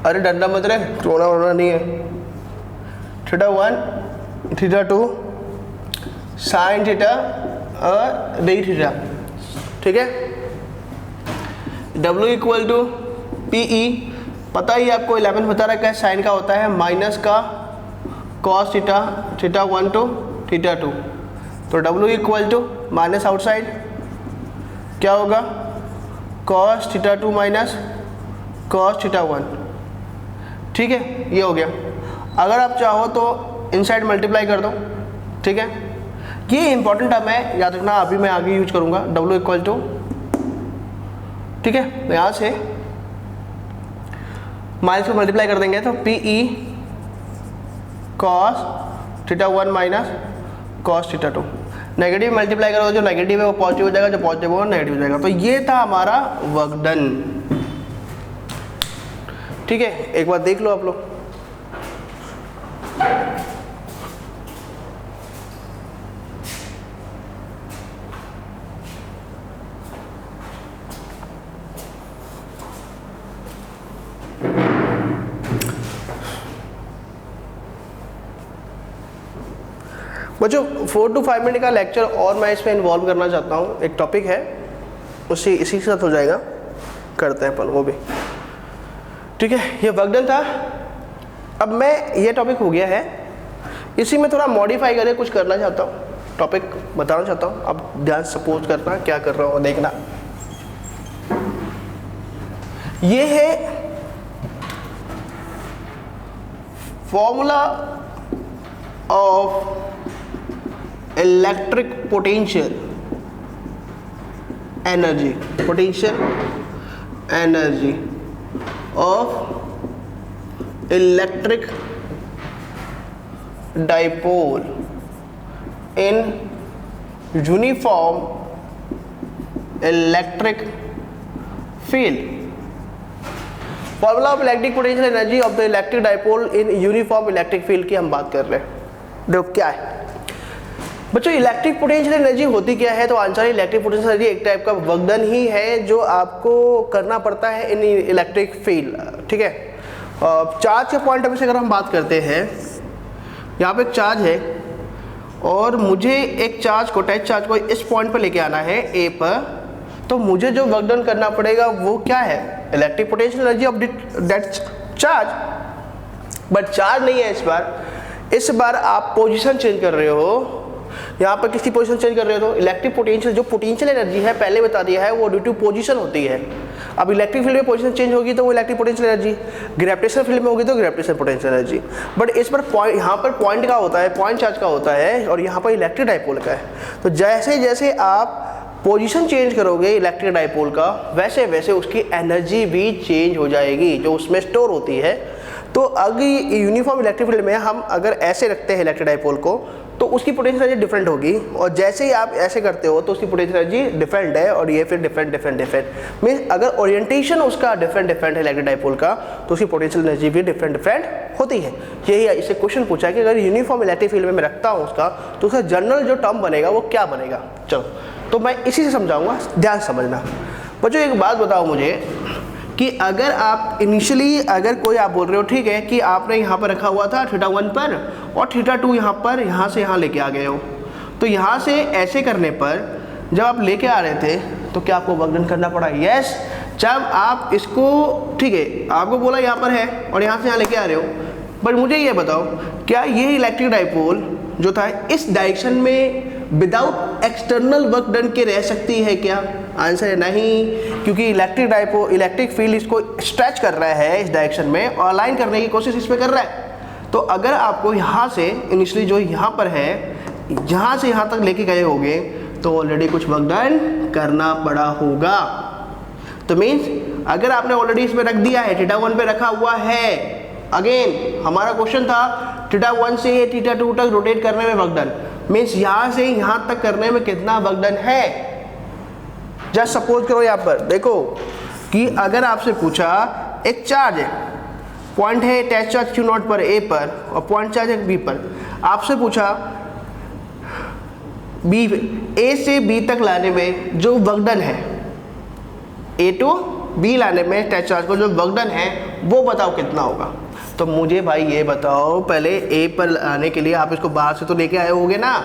अरे डंडा मत रहे, रोना वोना नहीं है। थीटा 1 थीटा 2 साइन थीटा और डी थीटा, ठीक है। W equal to P E, पता ही आपको 11 बता रखा है, साइन का होता है माइनस का cos theta, theta 1 to theta 2। तो W equal to minus outside क्या होगा, cos theta 2 minus cos theta 1, ठीक है, ये हो गया। अगर आप चाहो तो इनसाइड मल्टीप्लाई कर दो, ठीक है। ये इंपॉर्टेंट टर्म है, याद रखना, अभी मैं आगे यूज करूंगा। W इक्वल टू, ठीक है, यहाँ से माइनस को मल्टीप्लाई कर देंगे तो P E cos theta 1 minus cos theta 2। Negative multiply करो, जो नेगेटिव है वो पॉजिटिव हो जाएगा, जो पॉजिटिव है वो नेगेटिव हो जाएगा। तो ये था हमारा वर्क डन, ठीक है। एक बार देख लो आप लोग, बच्चों 4 to 5 मिनट का लेक्चर और मैं इसमें इन्वॉल्व करना चाहता हूँ। एक टॉपिक है, इसी के साथ हो जाएगा, करते हैं अपन वो भी, ठीक है। ये वर्क डन था। अब मैं ये टॉपिक हो गया है, इसी में थोड़ा मॉडिफाई करके कुछ करना चाहता हूँ, टॉपिक बताना चाहता हूँ। अब ध्यान सपोज करना क्या कर रहा हूँ, देखना। ये है formula of electric potential energy, potential energy of electric dipole in uniform electric field. Formula of electric potential energy of the electric dipole in uniform electric field की हम बात कर रहे हैं। देखो क्या है बच्चों, इलेक्ट्रिक पोटेंशियल एनर्जी होती क्या है, तो आंसर इलेक्ट्रिक पोटेंशियल एनर्जी एक टाइप का वर्क डन ही है जो आपको करना पड़ता है इन इलेक्ट्रिक फील्ड, ठीक है। चार्ज के पॉइंट ऑफ व्यू से अगर हम बात करते हैं, यहाँ पे एक चार्ज है और मुझे एक चार्ज को, टच चार्ज को इस पॉइंट पर लेके आना है ए पर, तो मुझे जो वर्क डन करना पड़ेगा वो क्या है, electric potential energy of that charge. But charge नहीं है इस बार आप पोजीशन चेंज कर रहे हो, यहाँ पर किसी पोजीशन चेंज कर रहे हो। तो इलेक्ट्रिक पोटेंशियल, जो पोटेंशियल एनर्जी है पहले बता दिया है, वो ड्यू टू पोजीशन होती है। अब इलेक्ट्रिक फील्ड में पोजीशन चेंज होगी तो वो electric potential energy, gravitational field में होगी तो ग्रेविटेशनल पोटेंशियल एनर्जी। बट इस पर पॉइंट, यहाँ पर पॉइंट का होता है, पॉइंट चार्ज का होता है, और यहाँ पर इलेक्ट्रिक डाइपोल का है। तो जैसे जैसे आप पोजीशन चेंज करोगे इलेक्ट्रिक डाइपोल का, वैसे वैसे उसकी एनर्जी भी चेंज हो जाएगी जो उसमें स्टोर होती है। तो अगर यूनिफॉर्म इलेक्ट्रिक फील्ड में हम अगर ऐसे रखते हैं इलेक्ट्रिक डाइपोल को तो उसकी पोटेंशियल एनर्जी डिफरेंट होगी, और जैसे ही आप ऐसे करते हो तो उसकी पोटेंशियल एनर्जी डिफरेंट है, और ये फिर डिफरेंट मीन्स अगर ओरिएंटेशन उसका डिफरेंट है इलेक्ट्रिक डाइपोल का तो उसकी पोटेंशियल एनर्जी भी डिफरेंट होती है। यही इससे क्वेश्चन पूछा है कि अगर यूनिफॉर्म इलेक्ट्रिक फील्ड में मैं रखता हूँ उसका तो उसका जनरल जो टर्म बनेगा वो क्या बनेगा। चलो तो मैं इसी से समझाऊंगा, ध्यान समझना। बच्चों एक बात बताओ मुझे कि अगर आप इनिशियली अगर कोई आप बोल रहे हो ठीक है कि आपने यहाँ पर रखा हुआ था θ1 पर और θ2 यहाँ पर यहाँ से यहाँ लेके आ गए हो, तो यहाँ से ऐसे करने पर जब आप लेके आ रहे थे तो क्या आपको वर्क डन करना पड़ा? यस। जब आप इसको ठीक है आपको बोला यहाँ पर है और यहाँ से यहाँ लेके आ रहे हो, बट मुझे ये बताओ क्या ये इलेक्ट्रिक डाइपोल जो था इस डायरेक्शन में विदाउट एक्सटर्नल वर्क डन के रह सकती है क्या? आंसर है नहीं, क्योंकि इलेक्ट्रिक फील्ड इसको स्ट्रेच कर रहा है इस डायरेक्शन में और अलाइन करने की कोशिश इसमें कर रहा है। तो अगर आपको यहाँ से इनिशियली जो यहाँ पर है यहाँ से यहाँ तक लेके गए होंगे तो ऑलरेडी कुछ वर्क डन करना पड़ा होगा। तो मीन्स अगर आपने ऑलरेडी इसमें रख दिया है θ1 पे रखा हुआ है, अगेन हमारा क्वेश्चन था θ1 से θ2 तक रोटेट करने में वर्क डन, मीन्स यहाँ से यहाँ तक करने में कितना वर्क डन है। जस्ट सपोज करो यहाँ पर देखो कि अगर आपसे पूछा एक चार्ज है, पॉइंट है अटैच चार्ज Q0 पर A पर और पॉइंट चार्ज है B पर, आपसे पूछा A से B तक लाने में जो वर्क डन है, A to B लाने में अटैच चार्ज को जो वर्क डन है वो बताओ कितना होगा। तो मुझे भाई ये बताओ पहले A पर आने के लिए आप इसको बाहर से तो लेके आए होगे ना,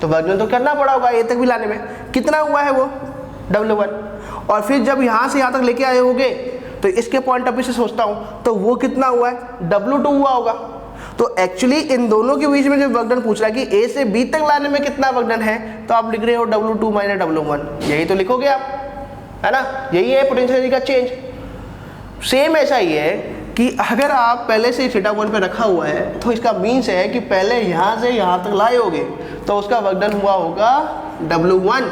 तो वर्क डन तो करना पड़ा होगा A तक भी लाने में, कितना हुआ है वो W1, और फिर जब यहाँ से यहाँ तक लेके आए होगे तो इसके पॉइंट ऑफ व्यू से सोचता हूँ तो वो कितना हुआ है W2 हुआ होगा। तो एक्चुअली इन दोनों के बीच में जो वर्क डन पूछ रहा है कि A से B तक लाने में कितना वर्क डन है, तो आप लिख रहे हो W2 माइनस W1, यही तो लिखोगे आप, है ना, यही है पोटेंशियल एनर्जी का चेंज। सेम ऐसा ही है कि अगर आप पहले से θ1 पे रखा हुआ है तो इसका मीन्स है कि पहले यहाँ से यहाँ तक लाए होगे तो उसका वर्क डन हुआ होगा W1,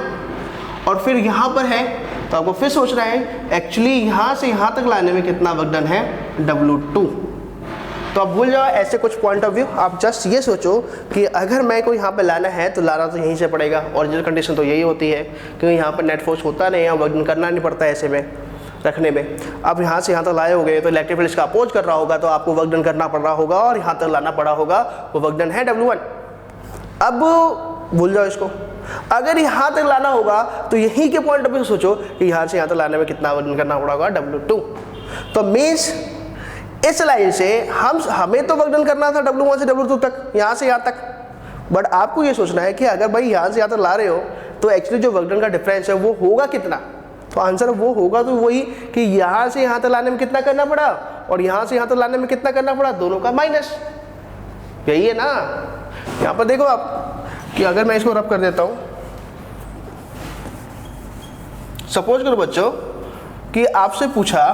और फिर यहाँ पर है तो आपको फिर सोचना है एक्चुअली यहाँ से यहाँ तक लाने में कितना वर्क डन है, W2। तो आप भूल जाओ ऐसे कुछ पॉइंट ऑफ व्यू, आप जस्ट ये सोचो कि अगर मैं को यहाँ पे लाना है तो लाना तो यहीं से पड़ेगा, ओरिजिनल कंडीशन तो यही होती है क्योंकि यहाँ पर नेट फोर्स होता नहीं है, वर्क डन करना नहीं पड़ता ऐसे में रखने में। अब यहाँ से यहाँ तक लाए हो गए तो इलेक्ट्रिक फील्ड इसका अपोज कर रहा होगा तो आपको वर्क डन करना पड़ रहा होगा और यहाँ तक लाना पड़ा होगा, वो वर्क डन है W1। अब भूल जाओ इसको, अगर यहाँ तक लाना होगा तो यहीं के पॉइंट ऑफ व्यू सोचो कि यहाँ से यहाँ तक लाने में कितना वर्क डन करना पड़ा होगा, W2। तो मीन्स इस लाइन से हमें तो वर्क डन करना था W1 से W2 तक, यहाँ से यहाँ तक, बट आपको ये सोचना है कि अगर भाई यहाँ से यहाँ तक ला रहे हो तो एक्चुअली जो वर्क डन का डिफरेंस है वो होगा कितना। तो आंसर वो होगा तो वही कि यहाँ से यहाँ तक लाने में कितना करना पड़ा और यहाँ से यहाँ तक लाने में कितना करना पड़ा, दोनों का माइनस, यही है ना। यहाँ पर देखो आप कि अगर मैं इसको रब कर देता हूँ, सपोज करो बच्चों कि आपसे पूछा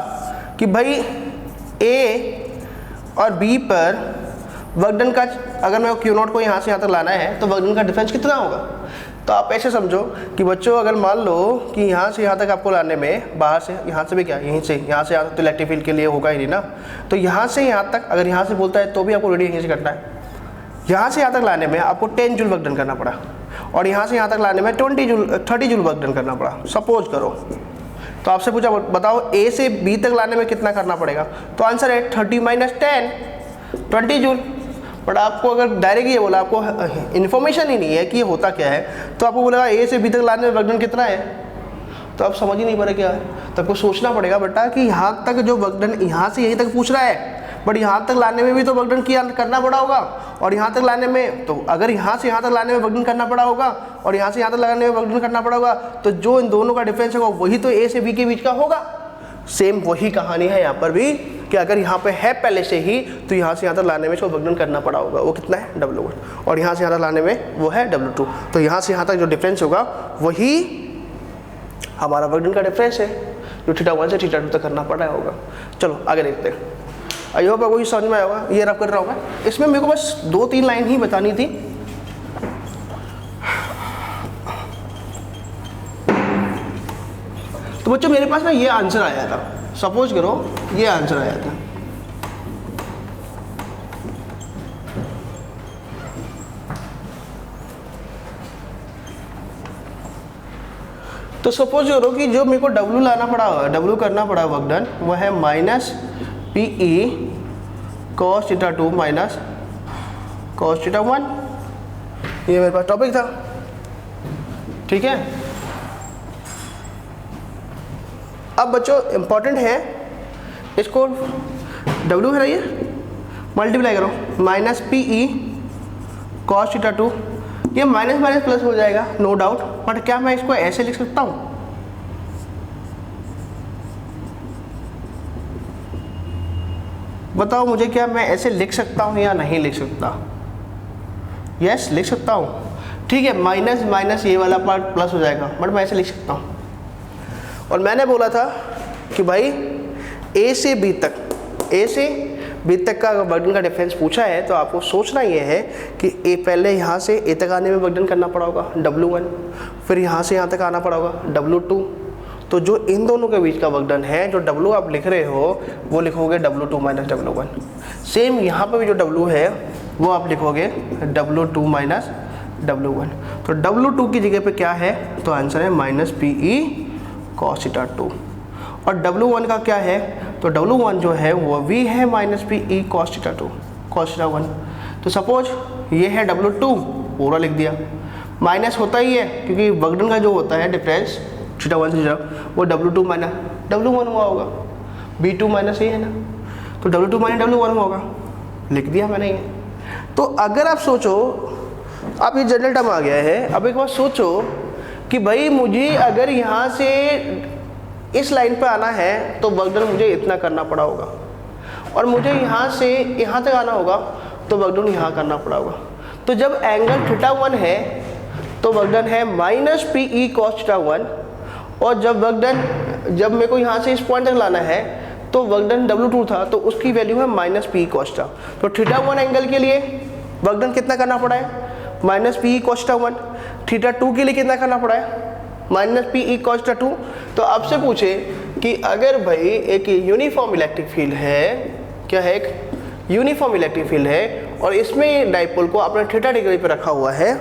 कि भाई A और B पर वर्क डन का, अगर मैं Q0 को यहाँ से यहाँ तक लाना है तो वर्क डन का डिफरेंस कितना होगा। तो आप ऐसे समझो कि बच्चों अगर मान लो कि यहाँ से यहाँ तक आपको लाने में, बाहर से यहाँ से भी क्या, यहीं से यहाँ से यहाँ तक तो इलेक्ट्रिक फील्ड के लिए होगा ही नहीं ना, तो यहाँ से यहाँ तक अगर यहाँ से बोलता है तो भी आपको रेडी यहीं से करना है। यहाँ से यहाँ तक लाने में आपको 10 जूल वर्क डन करना पड़ा और यहाँ से यहाँ तक लाने में 30 जूल वर्क डन करना पड़ा, सपोज करो। तो आपसे पूछा बताओ A से B तक लाने में कितना करना पड़ेगा, तो आंसर है 30 माइनस 10, 20 जूल। बट आपको अगर डायरेक्ट ये बोला, आपको इन्फॉर्मेशन ही नहीं है कि ये होता क्या है, तो आपको बोलेगा A से B तक लाने में वर्क डन कितना है, तो आप समझ ही नहीं पा रहे क्या है। तो आपको सोचना पड़ेगा बेटा कि यहाँ तक जो वर्क डन यहाँ से यहीं तक पूछ रहा है, बट यहाँ तक लाने में भी तो वर्क डन किया करना पड़ा होगा, और यहाँ तक लाने में तो अगर यहाँ से यहाँ तक लाने में वर्क डन करना पड़ा होगा और यहाँ से यहाँ तक लाने में वर्क डन करना पड़ा होगा, तो जो इन दोनों का डिफरेंस होगा वही तो A से B के बीच का होगा। सेम वही कहानी है यहाँ पर भी कि अगर यहाँ पे है पहले से ही तो यहाँ से यहाँ तक लाने में इसको वर्क डन करना पड़ा होगा, वो कितना है W1, और यहाँ से यहाँ तक लाने में वो है W2। तो यहाँ से यहाँ तक जो डिफरेंस होगा वही हमारा वर्क डन का डिफरेंस है जो θ1 से θ2 तक करना पड़ा होगा। चलो आगे देखते हैं। आई होप आपको ये समझ में आया होगा, ये रब कर रहा हूँ मैं। इसमें मेरे को बस 2-3 लाइन ही बतानी थी। तो बच्चों मेरे पास ना ये आंसर आया था, सपोज करो ये आंसर आया था तो सपोज करो कि जो मेरे को W लाना पड़ा, W करना पड़ा वर्क डन, वो है minus P E cos theta 2 minus cos theta 1। ये मेरे पास टॉपिक था, ठीक है। अब बच्चों इंपॉर्टेंट है, इसको W है ना, ये मल्टीप्लाई करो, minus P E cos theta 2, ये माइनस माइनस प्लस हो जाएगा नो डाउट, बट क्या मैं इसको ऐसे लिख सकता हूँ? बताओ मुझे, क्या मैं ऐसे लिख सकता हूँ या नहीं लिख सकता? यस, लिख सकता हूँ, ठीक है। माइनस माइनस ये वाला पार्ट प्लस हो जाएगा, बट मैं ऐसे लिख सकता हूँ। और मैंने बोला था कि भाई ए से बी तक, ए से बी तक का अगर वर्क का डिफरेंस पूछा है तो आपको सोचना ये है कि ए पहले यहाँ से ए तक आने में वर्क करना पड़ा होगा W1, फिर यहाँ से यहाँ तक आना पड़ा होगा W2। तो जो इन दोनों के बीच का वर्क डन है, जो W आप लिख रहे हो वो लिखोगे W2 माइनस W1। सेम यहाँ पर भी जो W है वो आप लिखोगे W2 माइनस W1। तो W2 की जगह पे क्या है? तो आंसर है minus P E cos theta 2। और W1 का क्या है? तो W1 जो है वो भी है minus P E cos theta 2 cos theta 1। तो सपोज ये है W2, पूरा लिख दिया, माइनस होता ही है क्योंकि वर्क डन का जो होता है डिफरेंस थीटा 1 से थीटा, वो W2 माइनस W1 हुआ होगा, B2 माइनस ये है ना, तो W2 माइनस W1 हुआ होगा, लिख दिया मैंने ये। तो अगर आप सोचो, आप ये जनरल टर्म आ गया है, अब एक बार सोचो कि भाई मुझे अगर यहाँ से इस लाइन पे आना है तो वर्क डन मुझे इतना करना पड़ा होगा, और मुझे यहाँ से यहाँ तक आना होगा तो वर्क डन यहाँ करना पड़ा होगा। तो जब एंगल थीटा 1 है तो वर्क डन है minus P E cos theta 1, और जब वर्क डन, जब मेरे को यहाँ से इस पॉइंट तक लाना है तो वर्क डन W2 था तो उसकी वैल्यू है minus P E cos theta. तो थीटा 1 एंगल के लिए वर्क डन कितना करना पड़ा है? Minus P E cos theta 1। Theta 2 के लिए कितना करना पड़ा है? Minus P E cos theta 2। तो आपसे पूछे कि अगर भाई एक यूनिफॉर्म इलेक्ट्रिक फील्ड है, क्या है? एक यूनिफॉर्म इलेक्ट्रिक फील्ड है, और इसमें डाइपोल को आपने थीटा डिग्री पर रखा हुआ है,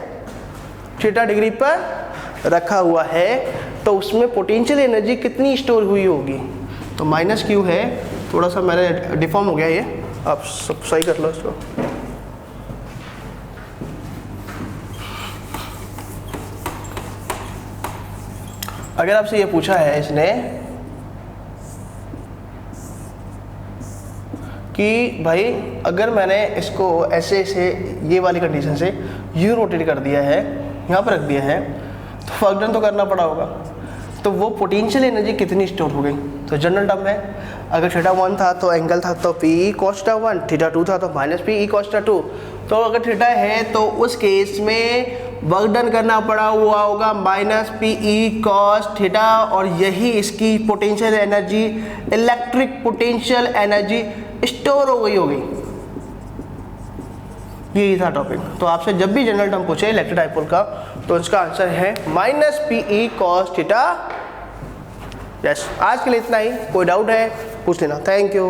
थीटा डिग्री पर रखा हुआ है, तो उसमें पोटेंशियल एनर्जी कितनी स्टोर हुई होगी? तो माइनस क्यू है, थोड़ा सा मैंने डिफॉर्म हो गया ये, आप सब सही कर लो इसको। अगर आपसे ये पूछा है इसने कि भाई अगर मैंने इसको ऐसे से ये वाली कंडीशन से यू रोटेट कर दिया है, यहाँ पर रख दिया है, तो वर्क डन तो करना पड़ा होगा, तो वो पोटेंशियल एनर्जी कितनी स्टोर हो गई? तो जनरल टर्म है, अगर थीटा 1 था तो एंगल था तो P E cos theta 1, theta 2 था तो minus P E cos theta 2। तो अगर थीटा है तो उस केस में वर्क डन करना पड़ा हुआ होगा minus P E cos theta, और यही इसकी potential energy, electric potential energy store हो गई होगी। यही था टॉपिक। तो आपसे जब भी जनरल टर्म पूछे इलेक्ट्रिक डाइपोल का तो इसका आंसर है minus P E cos theta. Yes, आज के लिए इतना ही। कोई डाउट है पूछ लेना। Thank you.